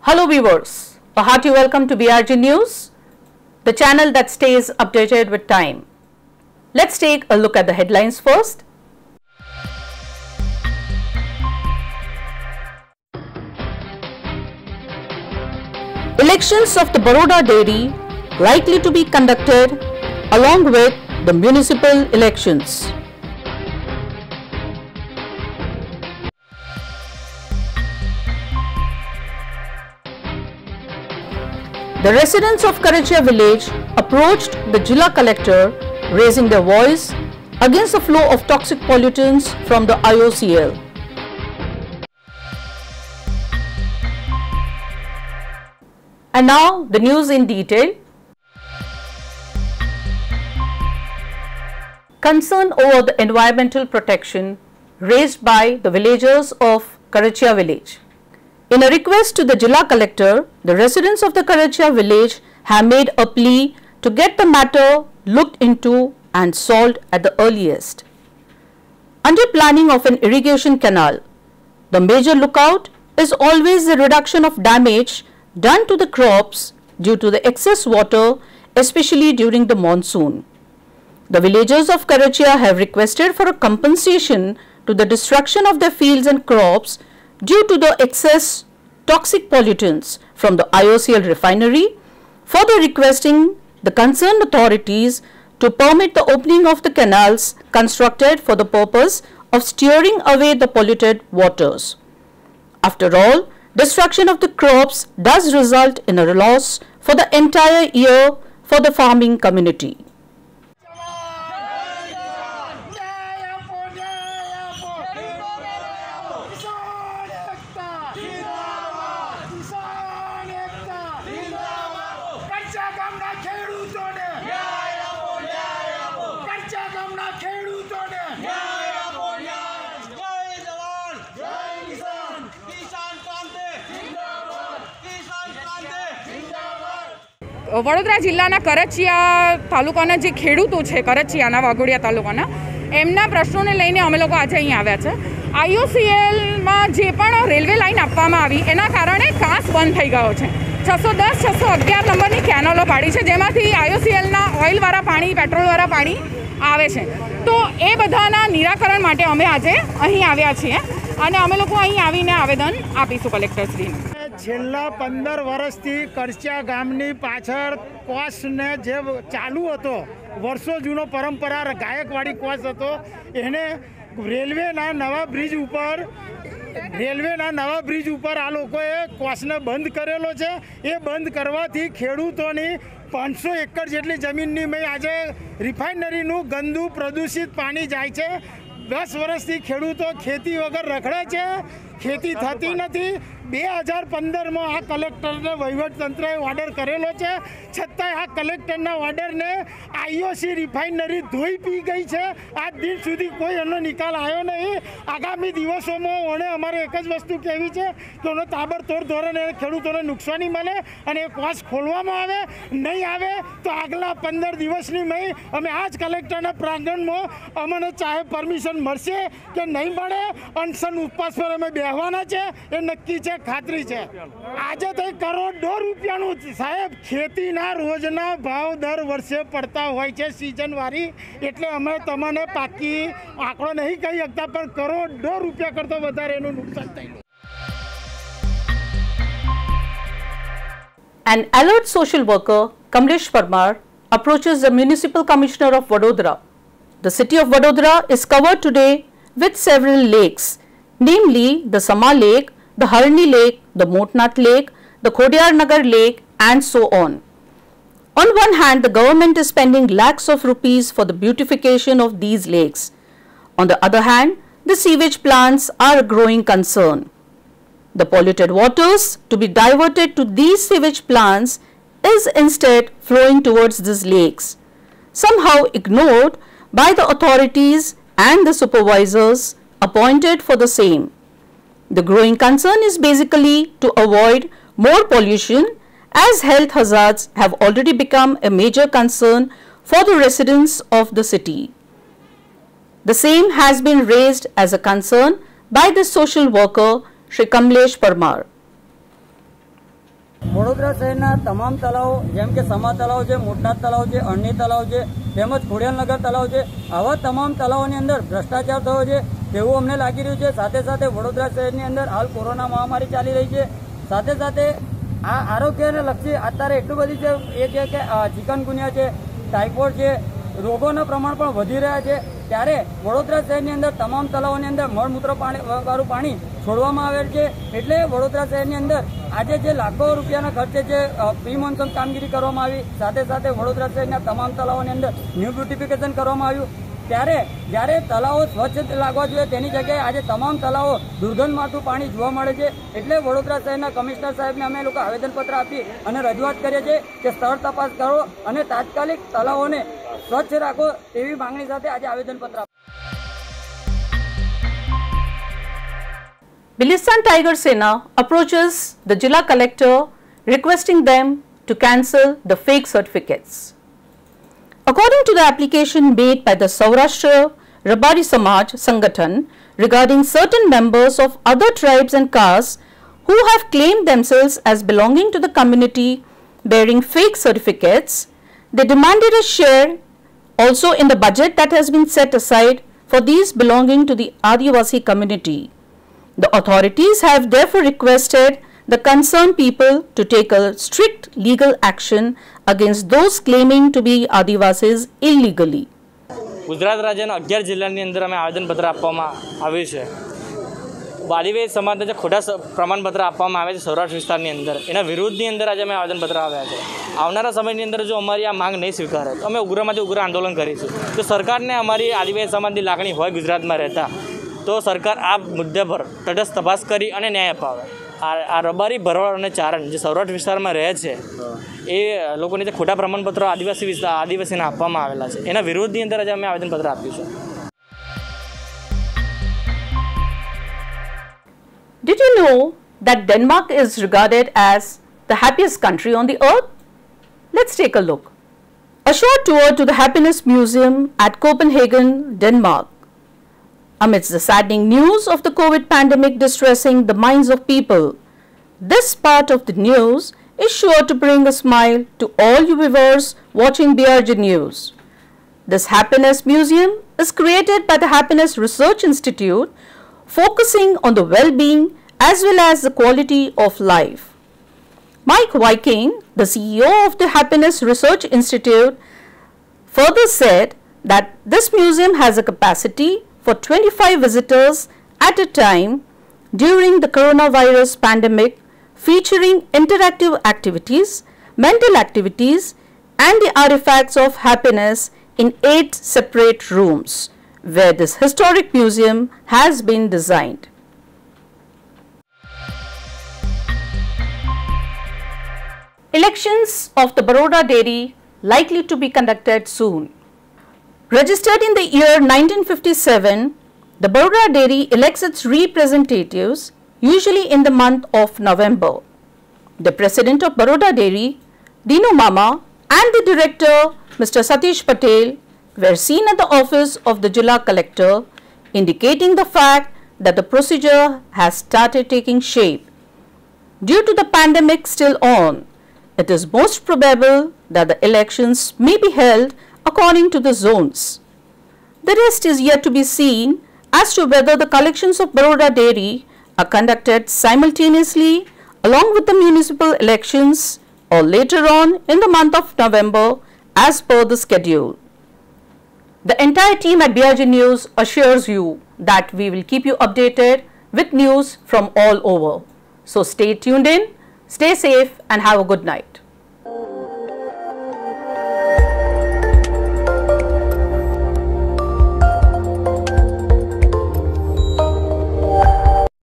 Hello viewers, a hearty welcome to BRG News, the channel that stays updated with time. Let's take a look at the headlines first. Elections of the Baroda Dairy likely to be conducted along with the municipal elections. The residents of Karachia village approached the Jilla collector raising their voice against the flow of toxic pollutants from the IOCL. And now the news in detail. Concern over the environmental protection raised by the villagers of Karachia village. In a request to the Jilla collector, the residents of the Karachia village have made a plea to get the matter looked into and solved at the earliest. Under planning of an irrigation canal, the major lookout is always the reduction of damage done to the crops due to the excess water, especially during the monsoon. The villagers of Karachia have requested for a compensation to the destruction of their fields and crops due to the excess toxic pollutants from the IOCL refinery, further requesting the concerned authorities to permit the opening of the canals constructed for the purpose of steering away the polluted waters. After all, destruction of the crops does result in a loss for the entire year for the farming community. Vadodara જિલ્લાના કરચિયા તાલુકાના જે ખેડૂતો છે કરચિયાના વાઘોડિયા તાલુકાના એમના પ્રશ્નોને લઈને અમે લોકો આજે અહીં આવ્યા છે. IOCLમાં જે પણ રેલવે લાઇન આપવામાં આવી એના કારણે કાંસ બંધ થઈ ગયો છે. 610 611 નંબરની કેનલો પાડી છે જેમાંથી IOCLના ઓઇલવાળા પાણી પેટ્રોલવાળા પાણી આવે છે. તો એ બધાના નિરાકરણ માટે અમે આજે અહીં આવ્યા છીએ અને અમે લોકો અહીં આવીને આવેદન આપીશું કલેક્ટરશ્રીને. છેલ્લા 15 વર્ષથી કરચિયા ગામની પાછળ કોસને જે ચાલુ હતો વર્ષો જૂનો પરંપરા ગાયકવાડી કોસ હતો એને રેલવેના નવા બ્રિજ ઉપર આ લોકોએ કોસને બંધ કરેલો છે. એ બંધ કરવાથી ખેડૂતોની 500 એકર જેટલી જમીનની મેં આજે રિફાઇનરીનું ગંદુ પ્રદૂષિત પાણી જાય છે. 10 વર્ષથી ખેડૂતો ખેતી વગર રખડે છે, ખેતી થતી નથી. 2015માં આ કલેક્ટરને વહીવટતંત્રએ ઓર્ડર કરેલો છે, છતાંય આ કલેક્ટરના ઓર્ડરને IOC રિફાઇનરી ધોઈ પી ગઈ છે. આજ દિન સુધી કોઈ એનો નિકાલ આવ્યો નહીં. આગામી દિવસોમાં ઓણે અમારે એક જ વસ્તુ કહેવી છે કે ઓને તાબડતોડ ધોરણે ખેડૂતોને નુકસાની મળે અને એ કોસ ખોલવામાં આવે. નહીં આવે તો આગલા 15 દિવસની મેં અમે આ જ કલેક્ટરના પ્રાંગણમાં અમને ચાહે પરમિશન મળશે કે નહીં મળે અનશન ઉપવાસ પર અમે બેહવાના છે. એ નક્કી છે, ખાતરી છે. આજે તો કરોડો રૂપિયાનું સાહેબ ખેતીના રોજના ભાવ દર વર્ષે પડતા હોય છે સિઝનવાળી, એટલે અમે તમને પાકી આંકડો નહીં કહી શકતા પણ કરોડો રૂપિયા કરતાં વધારે એનું નુકસાન થયેલું. An alert social worker, Kamlesh Parmar, approaches the Municipal Commissioner of Vadodara. The city of Vadodara is covered today with several lakes, namely the Sama Lake, the Harni Lake, the Motnath Lake, the Khodiar Nagar Lake and so on. On one hand, the government is spending lakhs of rupees for the beautification of these lakes. On the other hand, the sewage plants are a growing concern. The polluted waters to be diverted to these sewage plants is instead flowing towards these lakes, somehow ignored by the authorities and the supervisors appointed for the same. The growing concern is basically to avoid more pollution, as health hazards have already become a major concern for the residents of the city. The same has been raised as a concern by the social worker Shri Kamlesh Parmar. Vadodara શહેરના તમામ તળાવો જેમ કે સમા તળાવ છે, મોટા તળાવ છે, અરણી તળાવ છે તેમજ ખોડિયાલનગર તળાવ છે, આવા તમામ તળાવોની અંદર ભ્રષ્ટાચાર થયો છે તેવું અમને લાગી રહ્યું છે। સાથે સાથે વડોદરા શહેરની અંદર હાલ કોરોના મહામારી ચાલી રહી છે। સાથે સાથે આ આરોગ્યને લક્ષી અત્યારે એટલું બધી છે એ છે કે ચિકનગુનિયા છે, ટાઇફોઇડ છે, રોગોના પ્રમાણ પણ વધી રહ્યા છે। ત્યારે વડોદરા શહેરની અંદર તમામ તળાવોની અંદર મળમૂત્ર વાળું પાણી છોડવામાં આવેલ છે। એટલે વડોદરા શહેરની અંદર આજે જે લાખો રૂપિયાના ખર્ચે જે પ્રી મોન્સૂન કામગીરી કરવામાં આવી, સાથે સાથે વડોદરા શહેરના તમામ તળાવોની અંદર ન્યૂ બ્યુટિફિકેશન કરવામાં આવ્યું। ત્યારે જ્યારે તળાવો સ્વચ્છ લાગવા જોઈએ તેની જગ્યાએ આજે તમામ તળાવો દુર્ગંધમાતું પાણી જોવા મળે છે। એટલે વડોદરા શહેરના કમિશનર સાહેબને અમે લોકો આવેદનપત્ર આપી અને રજૂઆત કરીએ છીએ કે સ્થળ તપાસ કરો અને તાત્કાલિક તળાવોને સ્વચ્છ રાખો તેવી માંગણી સાથે આજે આવેદનપત્ર આપ્યું। Bilistan Tiger Sena approaches the Jilla Collector requesting them to cancel the fake certificates. According to the application made by the Saurashtra Rabari Samaj Sangathan regarding certain members of other tribes and castes who have claimed themselves as belonging to the community bearing fake certificates, they demanded a share also in the budget that has been set aside for these belonging to the Adivasi community. The authorities have therefore requested the concerned people to take a strict legal action against those claiming to be Adivasis illegally. Gujarat રાજ્યના 11 જિલ્લાની અંદર અમે આવેદનપત્ર આપવામાં આવ્યું છે। આદિવાસી સમાજને જે ખોટા પ્રમાણપત્ર આપવામાં આવે છે સૌરાષ્ટ્ર વિસ્તારની અંદર, એના વિરુદ્ધની અંદર આજે અમે આવેદનપત્ર આવ્યા છે। આવનારા સમયની અંદર જો અમારી આ માંગ નહીં સ્વીકારે તો અમે ઉગ્રમાંથી ઉગ્ર આંદોલન કરીશું। તો સરકારને અમારી આદિવાસી સમાજની લાગણી હોય ગુજરાતમાં રહેતા તો સરકાર આ મુદ્દે પર તટસ્થ તપાસ કરી અને ન્યાય અપાવે। આ રબારી, ભરવાડ અને ચારણ જે સૌરાષ્ટ્ર વિસ્તારમાં રહે છે એ લોકોને જે ખોટા પ્રમાણપત્રો આદિવાસીને આપવામાં આવેલા છે એના વિરોધની અંદર આજે અમે આવેદનપત્ર આપ્યું છે। Did you know that Denmark is regarded as the happiest country on the earth? Let's take a look. A short tour to the Happiness Museum at Copenhagen, Denmark. Amidst the saddening news of the COVID pandemic distressing the minds of people, this part of the news is sure to bring a smile to all you viewers watching BRJ News. This Happiness Museum is created by the Happiness Research Institute, focusing on the well-being as well as the quality of life. Mike Viking, the CEO of the Happiness Research Institute, further said that this museum has a capacity for 25 visitors at a time during the coronavirus pandemic, featuring interactive activities, mental activities, and the artifacts of happiness in 8 separate rooms, where this historic museum has been designed. Elections of the Baroda Dairy likely to be conducted soon. Registered in the year 1957, the Baroda Dairy elects its representatives usually in the month of November. The president of Baroda Dairy, Dinu Mama, and the director, Mr. Satish Patel, were seen at the office of the Jilla Collector, indicating the fact that the procedure has started taking shape. Due to the pandemic still on, it is most probable that the elections may be held according to the zones. The rest is yet to be seen as to whether the collections of Baroda Dairy are conducted simultaneously along with the municipal elections or later on in the month of November as per the schedule. The entire team at BRJ News assures you that we will keep you updated with news from all over. So stay tuned in, stay safe and have a good night.